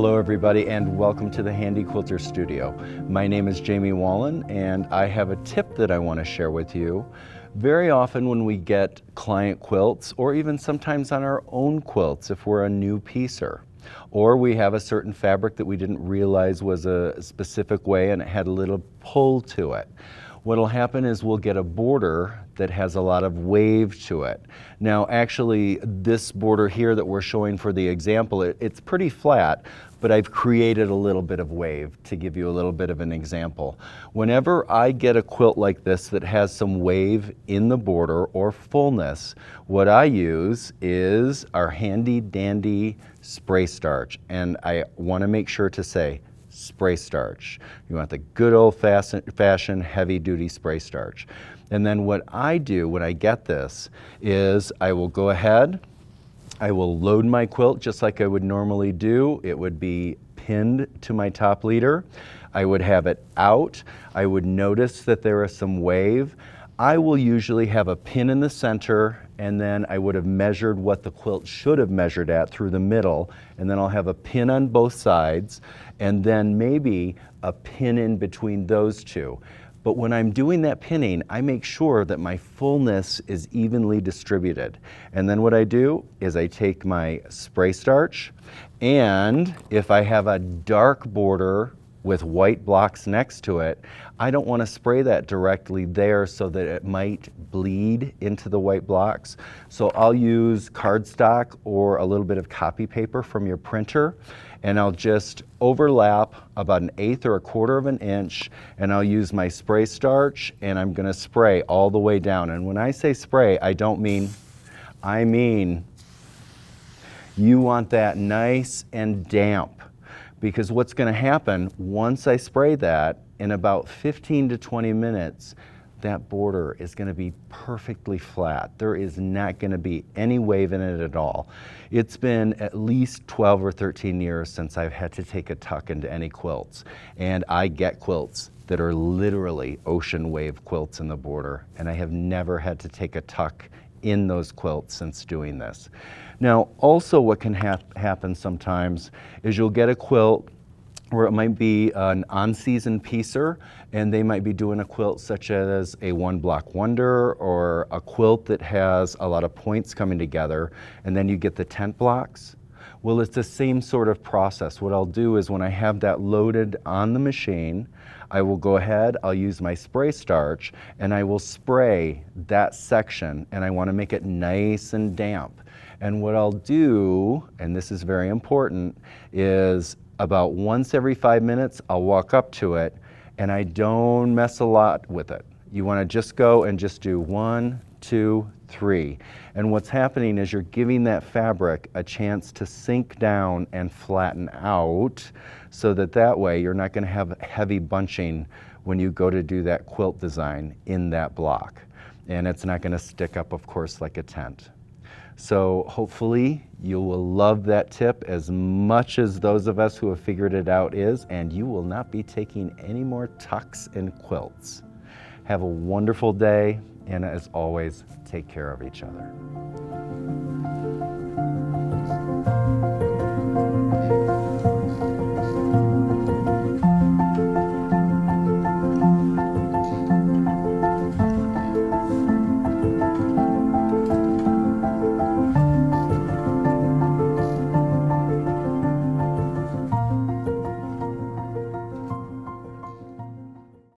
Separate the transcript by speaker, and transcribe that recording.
Speaker 1: Hello everybody and welcome to the Handi Quilter studio. My name is Jamie Wallen and I have a tip that I want to share with you. Very often when we get client quilts, or even sometimes on our own quilts if we're a new piecer, or we have a certain fabric that we didn't realize was a specific way and it had a little pull to it. What'll happen is we'll get a border that has a lot of wave to it. Now actually this border here that we're showing for the example, it's pretty flat, but I've created a little bit of wave to give you a little bit of an example. Whenever I get a quilt like this that has some wave in the border or fullness, what I use is our handy dandy spray starch. And I want to make sure to say spray starch. You want the good old-fashioned heavy-duty spray starch. And then what I do when I get this is I will go ahead, I will load my quilt just like I would normally do. It would be pinned to my top leader. I would have it out. I would notice that there is some wave. I will usually have a pin in the center, and then I would have measured what the quilt should have measured at through the middle, and then I'll have a pin on both sides, and then maybe a pin in between those two. But when I'm doing that pinning, I make sure that my fullness is evenly distributed. And then what I do is I take my spray starch, and if I have a dark border with white blocks next to it, I don't want to spray that directly there so that it might bleed into the white blocks. So I'll use cardstock or a little bit of copy paper from your printer, and I'll just overlap about 1/8 or 1/4 of an inch, and I'll use my spray starch, and I'm going to spray all the way down. And when I say spray, I mean you want that nice and damp. Because what's going to happen once I spray that, in about 15 to 20 minutes, that border is going to be perfectly flat. There is not going to be any wave in it at all. It's been at least 12 or 13 years since I've had to take a tuck into any quilts. And I get quilts that are literally ocean wave quilts in the border. And I have never had to take a tuck in those quilts since doing this. Now, also what can happen sometimes is you'll get a quilt where it might be an on-season piecer, and they might be doing a quilt such as a one-block wonder or a quilt that has a lot of points coming together, and then you get the tent blocks. Well, it's the same sort of process. What I'll do is when I have that loaded on the machine, I will go ahead, I'll use my spray starch, and I will spray that section, and I want to make it nice and damp. And what I'll do, and this is very important, is about once every 5 minutes, I'll walk up to it, and I don't mess a lot with it. You want to just go and just do 1, 2, 3. And what's happening is you're giving that fabric a chance to sink down and flatten out, so that way you're not going to have heavy bunching when you go to do that quilt design in that block. And it's not going to stick up, of course, like a tent. So hopefully you will love that tip as much as those of us who have figured it out is, and you will not be taking any more tucks in quilts. Have a wonderful day, and as always, take care of each other.